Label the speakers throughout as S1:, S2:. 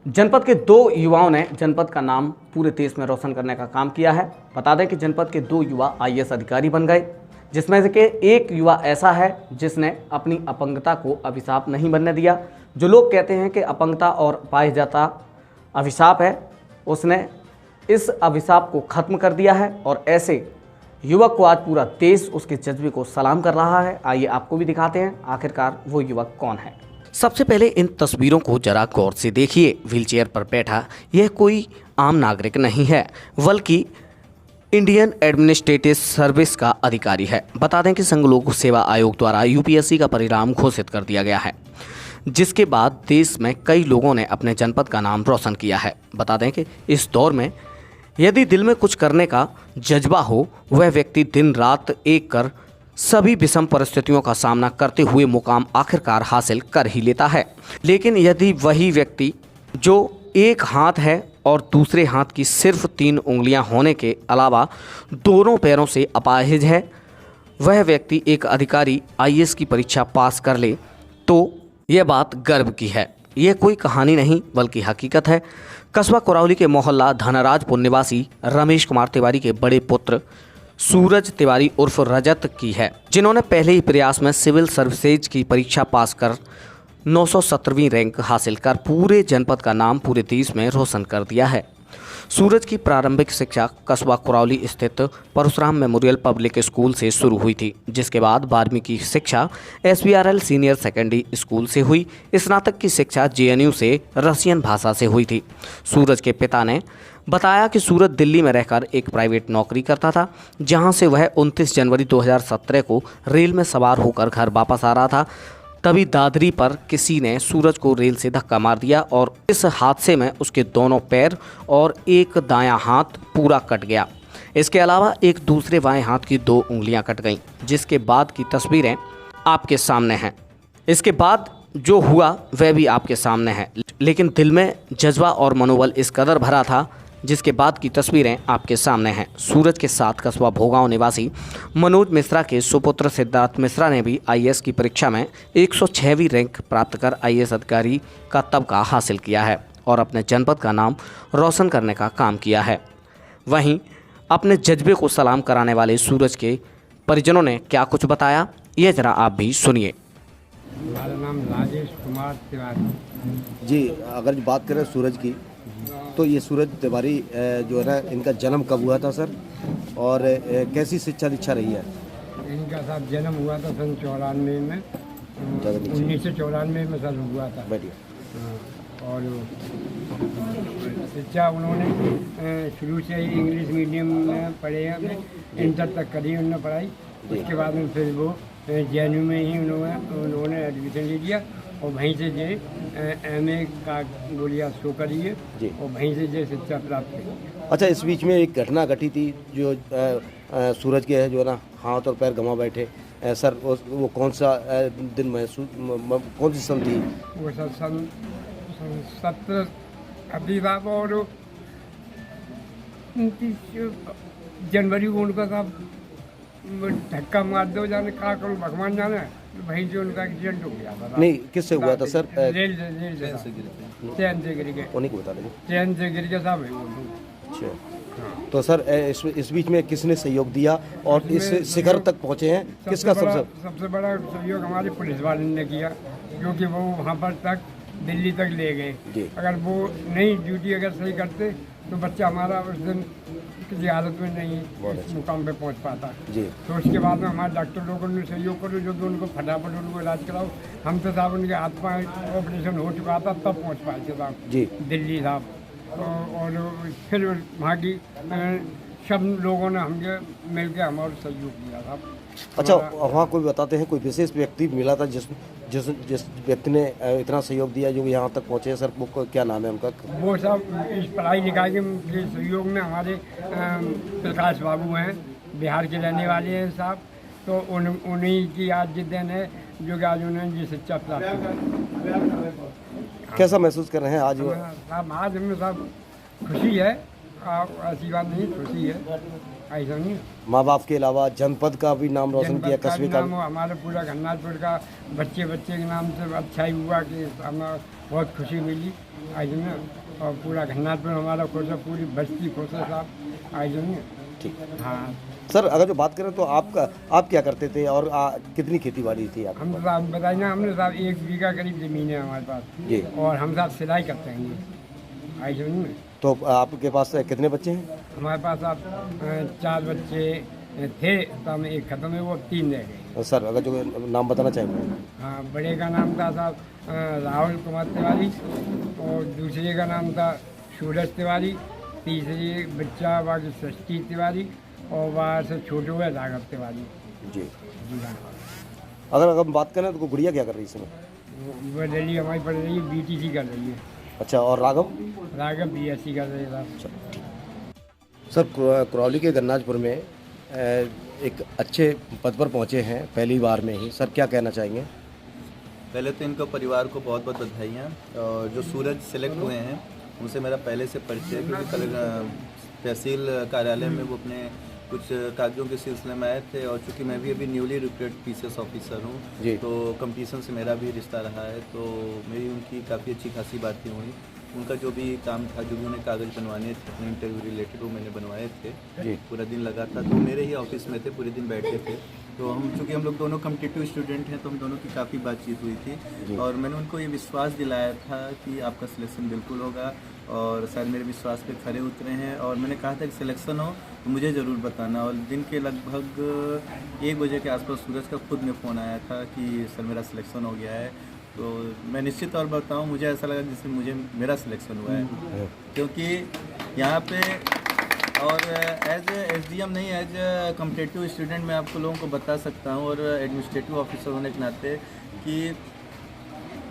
S1: जनपद के दो युवाओं ने जनपद का नाम पूरे देश में रोशन करने का काम किया है। बता दें कि जनपद के दो युवा आईएएस अधिकारी बन गए, जिसमें से एक युवा ऐसा है जिसने अपनी अपंगता को अभिशाप नहीं बनने दिया। जो लोग कहते हैं कि अपंगता और बाह्यता अभिशाप है, उसने इस अभिशाप को खत्म कर दिया है और ऐसे युवक को आज पूरा देश उसके जज्बे को सलाम कर रहा है। आइए आपको भी दिखाते हैं आखिरकार वो युवक कौन है। सबसे पहले इन तस्वीरों को जरा गौर से देखिए। व्हीलचेयर पर बैठा यह कोई आम नागरिक नहीं है, बल्कि इंडियन एडमिनिस्ट्रेटिव सर्विस का अधिकारी है। बता दें कि संघ लोक सेवा आयोग द्वारा यूपीएससी का परिणाम घोषित कर दिया गया है, जिसके बाद देश में कई लोगों ने अपने जनपद का नाम रोशन किया है। बता दें कि इस दौर में यदि दिल में कुछ करने का जज्बा हो, वह व्यक्ति दिन रात एक कर सभी विषम परिस्थितियों का सामना करते हुए मुकाम आखिरकार हासिल कर ही लेता है। लेकिन यदि वही व्यक्ति जो एक हाथ है और दूसरे हाथ की सिर्फ 3 उंगलियां होने के अलावा दोनों पैरों से अपाहिज है, वह व्यक्ति एक अधिकारी आईएएस की परीक्षा पास कर ले, तो यह बात गर्व की है। यह कोई कहानी नहीं बल्कि हकीकत है। कस्बा कुराउली के मोहल्ला धनराजपुर निवासी रमेश कुमार तिवारी के बड़े पुत्र सूरज तिवारी उर्फ रजत की है, जिन्होंने पहले ही प्रयास में सिविल सर्विसेज की परीक्षा पास कर 917वीं रैंक हासिल कर पूरे जनपद का नाम पूरे देश में रोशन कर दिया है। सूरज की प्रारंभिक शिक्षा कस्बा कुराउली स्थित परशुराम मेमोरियल पब्लिक स्कूल से शुरू हुई थी, जिसके बाद 12वीं की शिक्षा SBRL सीनियर सेकेंडरी स्कूल से हुई। स्नातक की शिक्षा JNU से रसियन भाषा से हुई थी। सूरज के पिता ने बताया कि सूरज दिल्ली में रहकर एक प्राइवेट नौकरी करता था, जहां से वह 29 जनवरी 2017 को रेल में सवार होकर घर वापस आ रहा था। तभी दादरी पर किसी ने सूरज को रेल से धक्का मार दिया और इस हादसे में उसके दोनों पैर और एक दायां हाथ पूरा कट गया। इसके अलावा एक दूसरे बाएं हाथ की 2 उंगलियां कट गईं, जिसके बाद की तस्वीरें आपके सामने हैं। इसके बाद जो हुआ वह भी आपके सामने है, लेकिन दिल में जज्बा और मनोबल इस कदर भरा था, जिसके बाद की तस्वीरें आपके सामने हैं। सूरज के साथ कस्बा भोगांव निवासी मनोज मिश्रा के सुपुत्र सिद्धार्थ मिश्रा ने भी आईएएस की परीक्षा में 106वीं रैंक प्राप्त कर आईएएस अधिकारी का तबका हासिल किया है और अपने जनपद का नाम रोशन करने का काम किया है। वहीं अपने जज्बे को सलाम कराने वाले सूरज के परिजनों ने क्या कुछ बताया, ये जरा आप भी सुनिए।
S2: मेरा नाम राजेश कुमार तिवारी
S3: जी। अगर बात करें सूरज की, तो ये सूरज तिवारी जो है ना, इनका जन्म कब हुआ था सर, और कैसी शिक्षा दीक्षा रही है?
S2: इनका साथ जन्म हुआ था सन 94 में, 1994 में सर हुआ था।
S3: बढ़िया।
S2: और शिक्षा उन्होंने शुरू से ही इंग्लिश मीडियम में पढ़े हैं, इंटर तक करी उन्होंने पढ़ाई। उसके बाद में फिर वो JNU में ही उन्होंने एडमिशन ले लिया और वहीं से जो MA का बोलिया शो करिए और वहीं से जो शिक्षा प्राप्त की।
S3: अच्छा, इस बीच में एक घटना घटी थी जो सूरज के है जो है ना हाथ और पैर गंवा बैठे सर, वो कौन सा दिन महसूस, कौन सी सन थी?
S2: वो सर सन 17 अभी बाप और 29 जनवरी को उनका का धक्का मार दो, जाने कहा करूँ भगवान जाने, वहीं से उनका एक्सीडेंट हो गया था।
S3: नहीं, किससे हुआ था सर?
S2: रेल से ट्रेन से गिर गए।
S3: उन्हीं को बता देंगे।
S2: ट्रेन से गिर गया साहब।
S3: अच्छा, तो सर इस बीच में किसने सहयोग दिया और इस शिखर तक पहुंचे हैं? किसका
S2: सबसे बड़ा सहयोग हमारे पुलिस वाले ने किया, क्योंकि वो वहाँ पर तक दिल्ली तक ले गए। अगर वो नहीं ड्यूटी अगर सही करते तो बच्चा हमारा उस दिन किसी हालत में नहीं इस मुकाम पे पहुंच पाता जी। तो उसके बाद में हमारे डॉक्टर लोगों ने सहयोग करो, जो उनको फटाफट उनको इलाज कराओ। हम तो साहब उनके हाथ पाए ऑपरेशन हो चुका था तब पहुंच पाए थे साहब जी दिल्ली साहब। और फिर वहाँ की सब लोगों ने हमसे मिल के हमारा सहयोग किया था।
S3: अच्छा, वहाँ कोई बताते हैं कोई विशेष व्यक्ति मिला था जिस व्यक्ति ने इतना सहयोग दिया जो यहाँ तक पहुँचे सर, वो क्या नाम है उनका? वो
S2: सब इस पढ़ाई लिखाई के सहयोग में हमारे प्रकाश बाबू हैं, बिहार के रहने वाले हैं साहब। तो उन्हीं की आज जिस दिन है जो कि आज उन्होंने ये शिक्षा प्राप्त की।
S3: कैसा महसूस कर रहे हैं आज?
S2: साहब आज हमें साहब खुशी है, ऐसी बात नहीं, खुशी है। ऐसा नहीं
S3: माँ बाप के अलावा जनपद का भी नाम रोशन किया,
S2: जनपद का
S3: कस्बे
S2: भी
S3: का
S2: नाम हो, हमारे पूरा घन्नाथपुर का बच्चे बच्चे के नाम से अच्छा ही हुआ कि हमें बहुत खुशी मिली आज में। और पूरा घन्नाथपुर हमारा खुश है, पूरी बस्ती खुश है साहब आज में।
S3: ठीक।
S2: हाँ
S3: सर अगर जो बात करें तो आप क्या करते थे और कितनी खेती बाड़ी थी आप?
S2: हम तो साहब बताइए ना, हमने साहब 1 बीघा करीब ज़मीन है हमारे पास
S3: जी।
S2: और हम साहब सिलाई करते हैं ये आज में।
S3: तो आपके पास कितने बच्चे हैं?
S2: हमारे पास आप 4 बच्चे थे, तो हमें 1 खत्म है, वो 3 रह गए।
S3: और सर अगर जो नाम बताना चाहेंगे?
S2: हाँ, बड़े का नाम था साहब राहुल कुमार तिवारी और दूसरे का नाम था सूरज तिवारी, तीसरी बच्चा बाकी सृष्टि तिवारी और वहाँ से छोटे हुए राघव तिवारी।
S3: जी।
S2: जी हाँ।
S3: अगर हम बात करें तो गुड़िया क्या कर रही है इसमें?
S2: वो दिल्ली हमारी पढ़ रही है, BTC कर रही है।
S3: अच्छा, और राघव?
S2: राघव BSc कर रही है साहब।
S3: सर करौली के गन्नाजपुर में एक अच्छे पद पर पहुंचे हैं पहली बार में ही, सर क्या कहना चाहेंगे?
S4: पहले तो इनको परिवार को बहुत बहुत बधाइयाँ। और जो सूरज सेलेक्ट हुए हैं उनसे मेरा पहले से परिचय है, क्योंकि कल तहसील कार्यालय में वो अपने कुछ कागजों के सिलसिले में आए थे। और चूँकि मैं भी अभी न्यूली रिक्रूटेड PCS ऑफिसर
S3: जी।
S4: हूँ, तो कंपटीशन से मेरा भी रिश्ता रहा है, तो मेरी उनकी काफ़ी अच्छी खासी बातें हुई। उनका जो भी काम था, जो भी उन्हें कागज़ बनवाने थे अपने इंटरव्यू रिलेटेड, वो मैंने बनवाए थे।
S3: जी।
S4: पूरा दिन लगा था, तो मेरे ही ऑफिस में थे, पूरे दिन बैठे थे। तो चूँकि हम लोग दोनों कम्पिटिटिव स्टूडेंट हैं, तो हम दोनों की काफ़ी बातचीत हुई थी। और मैंने उनको ये विश्वास दिलाया था कि आपका सिलेक्शन बिल्कुल होगा, और शायद मेरे विश्वास पे खरे उतरे हैं। और मैंने कहा था कि सिलेक्शन हो तो मुझे ज़रूर बताना। और दिन के लगभग 1 बजे के आसपास सूरज का खुद में फ़ोन आया था कि सर मेरा सिलेक्शन हो गया है। तो मैं निश्चित तौर पर बताऊँ, मुझे ऐसा लगा जैसे मेरा सिलेक्शन हुआ है, क्योंकि यहाँ पे और एज SDM नहीं, एज कम्पिटिटिव स्टूडेंट मैं आपको लोगों को बता सकता हूँ, और एडमिनिस्ट्रेटिव ऑफिसर होने के नाते, कि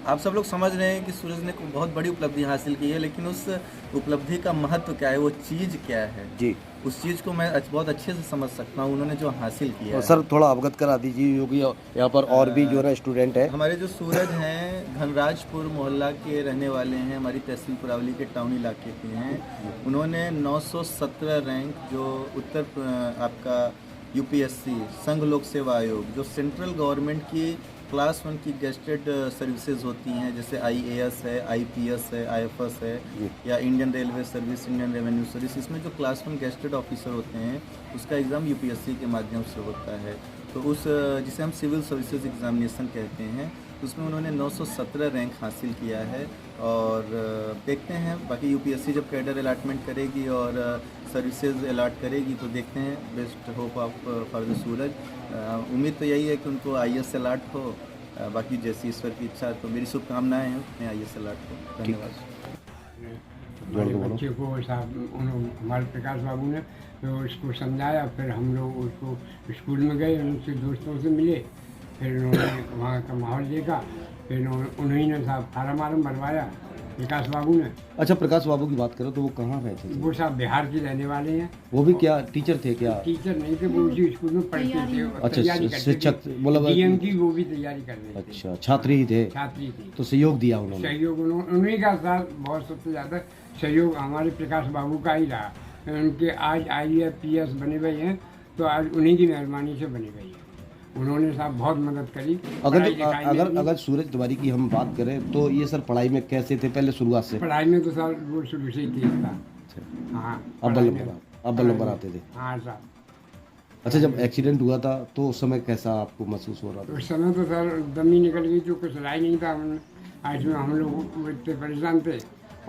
S4: आप सब लोग समझ रहे हैं कि सूरज ने बहुत बड़ी उपलब्धि हासिल की है, लेकिन उस उपलब्धि का महत्व क्या है, वो चीज़ क्या है
S3: जी,
S4: उस चीज़ को मैं बहुत अच्छे से समझ सकता हूँ, उन्होंने जो हासिल किया है।
S3: सर थोड़ा अवगत करा दीजिए, क्योंकि यहाँ पर और भी जो है स्टूडेंट है।
S4: हमारे जो सूरज हैं घनराजपुर मोहल्ला के रहने वाले हैं, हमारी तहसील कुरावली के टाउन इलाके के हैं। उन्होंने 917 रैंक, जो आपका UPSC संघ लोक सेवा आयोग, जो सेंट्रल गवर्नमेंट की क्लास 1 की गेस्टेड सर्विसेज होती हैं, जैसे IAS है, IPS है, IFS है, या Indian railway service, Indian revenue service, इसमें जो क्लास 1 गेस्टेड ऑफिसर होते हैं उसका एग्ज़ाम UPSC के माध्यम से होता है। तो उस जिसे हम सिविल सर्विसेज एग्जामिनेशन कहते हैं, उसमें उन्होंने 917 रैंक हासिल किया है। और देखते हैं बाकी UPSC जब कैडर अलॉटमेंट करेगी और सर्विसेज अलॉट करेगी, तो देखते हैं। Best hope of for the सूरज। उम्मीद तो यही है कि उनको IAS अलॉट हो, बाकी जैसी ईश्वर की इच्छा। तो मेरी शुभकामनाएं हैं उन्हें IAS अलॉट हो। धन्यवाद।
S2: हमारे बच्चे को साहब हमारे प्रकाश बाबू ने तो उसको समझाया, फिर हम लोग उसको स्कूल में गए, उनसे दोस्तों से मिले, फिर उन्होंने वहाँ का माहौल देखा, फिर उन्हीं ने साहब फार्म वार्म भरवाया, प्रकाश बाबू ने।
S3: अच्छा, प्रकाश बाबू की बात करो तो वो कहाँ रहे थे?
S2: वो साहब बिहार के रहने वाले हैं।
S3: वो भी क्या टीचर थे क्या?
S2: टीचर नहीं थे, वो उसी स्कूल में पढ़ते थे।
S3: अच्छा,
S2: तैयारी करते
S3: शिक्षक
S2: थे।
S3: मतलब
S2: DM की वो भी तैयारी कर रहे थे।
S3: अच्छा, छात्री ही थे?
S2: छात्री थी।
S3: तो सहयोग दिया उन्होंने?
S2: सहयोग उन्हीं का साथ बहुत सबसे ज़्यादा सहयोग हमारे प्रकाश बाबू का ही रहा। उनके आज IAS बने हुए हैं, तो आज उन्हीं की मेहरबानी से बने हुए हैं। उन्होंने साहब बहुत मदद करी।
S3: अगर सूरज तिवारी की हम बात करें तो ये सर पढ़ाई में कैसे थे पहले शुरुआत से?
S2: पढ़ाई में तो सर वो शुरू से ही तेज था। हाँ,
S3: अव्वल नंबर आते थे?
S2: हाँ साहब।
S3: अच्छा, जब एक्सीडेंट हुआ था तो उस समय कैसा आपको महसूस हो रहा था?
S2: उस समय तो सर दम ही निकल गई, जो कुछ राय नहीं था। आज में हम लोग इतने परेशान थे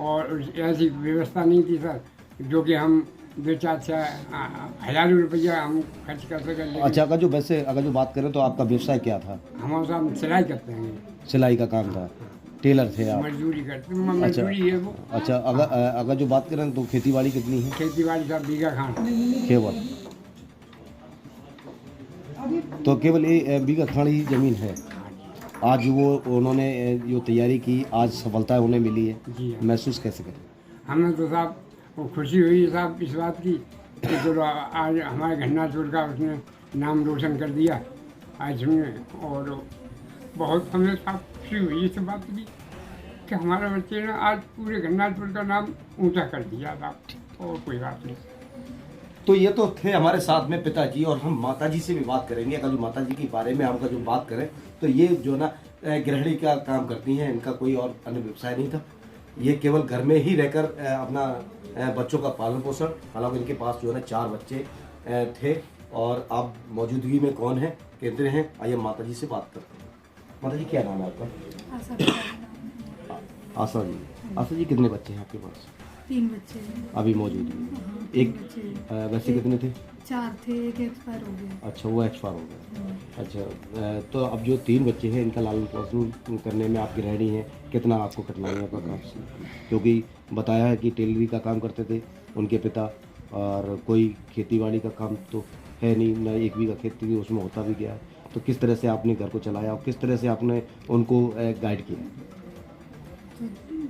S2: और ऐसी व्यवस्था नहीं थी सर, जो कि हम 2-4 हज़ार रुपया हम खर्च कर सकें।
S3: अच्छा, अगर जो बात करें तो आपका व्यवसाय क्या था?
S2: हम साहब सिलाई करते हैं। सिलाई
S3: का काम था, टेलर थे आप?
S2: मजदूरी करते हैं, मजदूरी है वो।
S3: अच्छा, अगर जो बात करें तो खेतीबाड़ी कितनी है?
S2: खेतीबाड़ी साहब बीघा खान
S3: केवल, तो केवल ये बीघा खान ही जमीन है। आज वो उन्होंने जो तैयारी की, आज सफलता उन्हें मिली है,
S2: जी हाँ।
S3: महसूस कैसे करें?
S2: हमें तो साहब वो खुशी हुई साहब इस बात की कि चलो आज हमारे घन्नाचूर का उसने नाम रोशन कर दिया आज में। और बहुत हमें साहब खुशी हुई इस बात की कि हमारे बच्चे ने आज पूरे घन्नाचूर का नाम ऊंचा कर दिया था। और कोई बात नहीं।
S3: तो ये तो थे हमारे साथ में पिताजी, और हम माताजी से भी बात करेंगे। अगर जो माताजी के बारे में हम जो बात करें तो ये जो ना गृहिणी का काम करती हैं, इनका कोई और अन्य व्यवसाय नहीं था। ये केवल घर में ही रहकर अपना बच्चों का पालन पोषण, हालांकि इनके पास जो है ना 4 बच्चे थे। और आप मौजूदगी में कौन है कहते हैं, आइए माताजी से बात करते हैं। माताजी क्या नाम है आपका? आशा जी। आशा जी कितने बच्चे हैं आपके पास?
S5: 3 बच्चे हैं।
S3: अभी मौजूद हैं? एक वैसे कितने थे?
S5: 4 थे, एक एक्सपायर हो गया।
S3: अच्छा, वो एक्सपायर हो गया। अच्छा, तो अब जो 3 बच्चे हैं इनका लालन पोषण करने में आप गृहिणी हैं, कितना आपको कठिनाइयाँ का काम से? क्योंकि बताया है कि टेलरी का काम करते थे उनके पिता, और कोई खेतीबाड़ी का काम तो है नहीं, न 1 बीघा खेती भी उसमें होता भी गया है। तो किस तरह से आपने घर को चलाया और किस तरह से आपने उनको गाइड किया?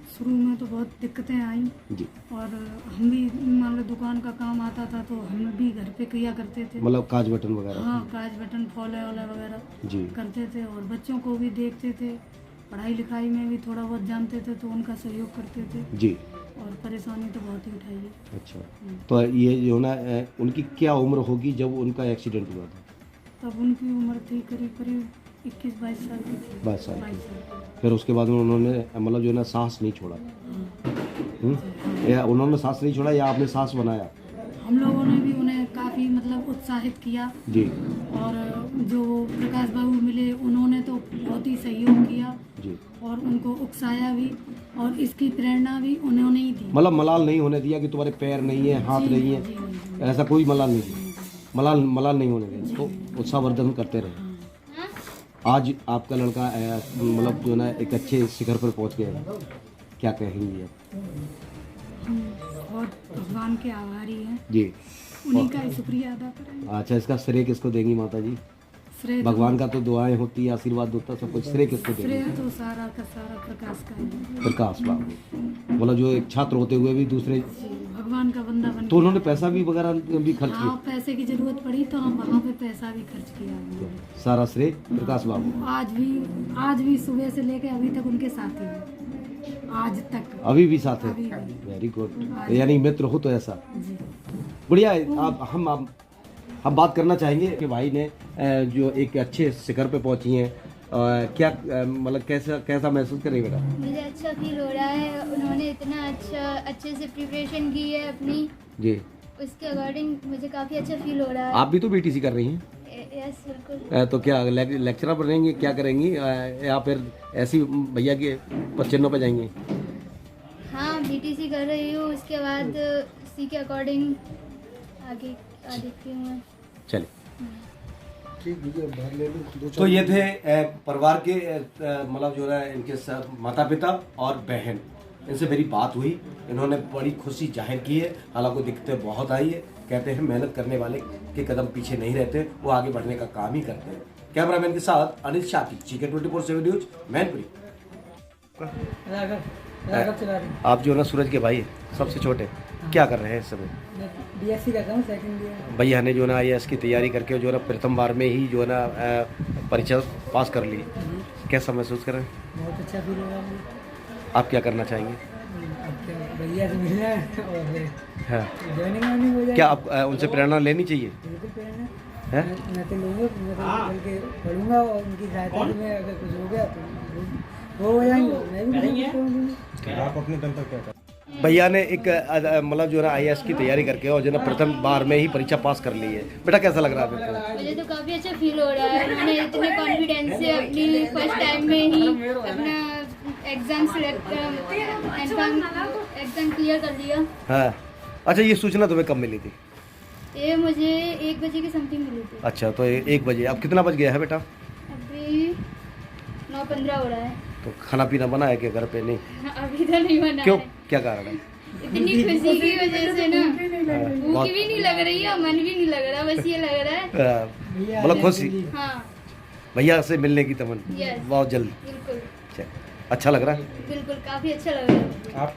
S5: शुरू में तो बहुत दिक्कतें आई
S3: जी।
S5: और हम भी मान लो दुकान का काम आता था तो हम भी घर पे किया करते थे।
S3: मतलब काज बटन वगैरह?
S5: हाँ, काज बटन, फॉले वाला वगैरह
S3: जी
S5: करते थे, और बच्चों को भी देखते थे। पढ़ाई लिखाई में भी थोड़ा बहुत जानते थे तो उनका सहयोग करते थे।
S3: जी।
S5: और परेशानी तो बहुत ही उठाई है।
S3: अच्छा, तो ये जो ना उनकी क्या उम्र होगी जब उनका एक्सीडेंट हुआ था? तब
S5: उनकी उम्र थी करीब करीब 21-22 साल की थी।
S3: 22 साल की। फिर उसके बाद में उन्होंने मतलब जो है ना सांस नहीं छोड़ा? या उन्होंने सांस नहीं छोड़ा या आपने सांस बनाया?
S5: हम लोगों ने भी उन्हें काफ़ी मतलब उत्साहित किया
S3: जी।
S5: और जो प्रकाश बाबू मिले उन्होंने तो बहुत ही सहयोग किया
S3: जी,
S5: और उनको उकसाया भी, और इसकी प्रेरणा भी उन्होंने ही दी।
S3: मतलब मलाल नहीं होने दिया कि तुम्हारे पैर नहीं है, हाथ नहीं है, ऐसा कोई मलाल नहीं दिया? मलाल नहीं होने दिया, तो उत्साहवर्धन करते रहे। आज आपका लड़का मतलब जो ना एक अच्छे शिखर पर पहुंच गया, क्या कहेंगे आप?
S5: हम बहुत भगवान के आभारी हैं
S3: जी।
S5: उन्हीं का ही शुक्रिया अदा करेंगे।
S3: अच्छा, इसका श्रेय किसको देंगी माता जी?
S5: श्रेय
S3: भगवान का तो दुआएं होती है, आशीर्वाद होता है, सब कुछ। श्रेय किसको देंगी?
S5: श्रेय तो सारा का सारा प्रकाश का ही है।
S3: प्रकाश बाबू, मतलब जो एक छात्र होते हुए भी दूसरे,
S5: भगवान का बंदा बन
S3: तो उन्होंने पैसा भी वगैरह भी खर्च
S5: हाँ, पैसे की जरूरत पड़ी तो हम वहाँ पे पैसा भी खर्च किया
S3: किया? सारा श्रेय प्रकाश बाबू।
S5: आज भी सुबह से लेकर अभी तक उनके साथ ही है, आज तक
S3: अभी भी साथ है?
S5: अभी भी।
S3: वेरी गुड, यानी मित्र हो तो ऐसा
S5: जी।
S3: बढ़िया है। आप हम बात करना चाहेंगे कि भाई ने जो एक अच्छे शिखर पे पहुंची हैं, क्या मतलब कैसा महसूस करें बेटा?
S6: मुझे अच्छा फील हो रहा है, उन्होंने इतना अच्छे से प्रिपरेशन की है अपनी
S3: जी,
S6: उसके अकॉर्डिंग मुझे काफ़ी अच्छा फील हो रहा है।
S3: आप भी तो बीटीसी कर रही हैं?
S6: यस बिल्कुल।
S3: तो क्या लेक्चरर बनेंगी, क्या करेंगी, या फिर ऐसी भैया के पच्चनों पे जाएंगी?
S6: हाँ, बीटीसी कर रही हूँ, उसके बाद उसी के अकॉर्डिंग आगे देखती हूँ मैं।
S3: चलिए, तो ये थे परिवार के मतलब जो है इनके माता पिता और बहन, इनसे मेरी बात हुई। इन्होंने बड़ी खुशी जाहिर की है, हालांकि दिक्कतें बहुत आई है। कहते हैं मेहनत करने वाले के कदम पीछे नहीं रहते, वो आगे बढ़ने का काम ही करते हैं। कैमरामैन के साथ अनिल शाकी, GK 24/7 न्यूज, मैनपुरी। आप जो है ना सूरज के भाई सबसे छोटे, क्या कर रहे हैं इस समय?
S5: BSc कर रहा हूँ, सेकंड ईयर।
S3: भैया ने जो ना IAS की तैयारी करके जो है ना प्रथम बार में ही जो है ना परीक्षा पास कर ली, कैसा महसूस कर रहे हैं?
S5: बहुत अच्छा फील हो रहा है।
S3: आप क्या करना चाहेंगे?
S5: भैया से मिलना है और
S3: हाँ,
S5: ज्वाइनिंग हो जाए।
S3: क्या आप उनसे प्रेरणा लेनी चाहिए?
S5: बिल्कुल प्रेरणा
S3: है?
S5: मैं तो लूँगा, मैं तो चल के पढ़ूंगा और उनकी सहायता से मैं अगर कुछ हो गया तो वो हो जाएंगे, मैं भी
S7: आप अपने दम पर क्या कर?
S3: भैया ने एक मतलब जो है ना IAS की तैयारी करके और जो है ना प्रथम बार में ही परीक्षा पास कर ली है। बेटा कैसा लग रहा है आपको?
S6: मुझे तो काफ़ी अच्छा फील हो रहा है, उन्होंने इतने कॉन्फिडेंस से अपनी फर्स्ट टाइम में ही अपना एग्ज़ाम क्लियर कर दिया।
S3: हाँ, अच्छा, ये सूचना तुम्हें कब मिली थी?
S6: ये मुझे 1 बजे की समथिंग मिली थी।
S3: अच्छा, तो 1 बजे। अब कितना बज गया है बेटा?
S6: अभी 9:15 हो रहा है।
S3: तो खाना पीना बना है कि घर पे? नहीं,
S6: अभी तो नहीं बना
S3: क्यों,
S6: है।
S3: क्या कारण है?
S6: इतनी खुशी की वजह से ना, भूख भी नहीं लग रही है, मन भी नहीं लग रहा, बस ये लग रहा है
S3: मतलब खुशी,
S6: हाँ।
S3: भैया से मिलने की तमन्ना
S6: यस
S3: बहुत जल्द।
S6: बिल्कुल
S3: अच्छा लग रहा है?
S6: बिल्कुल, काफ़ी अच्छा लग रहा है।
S7: आप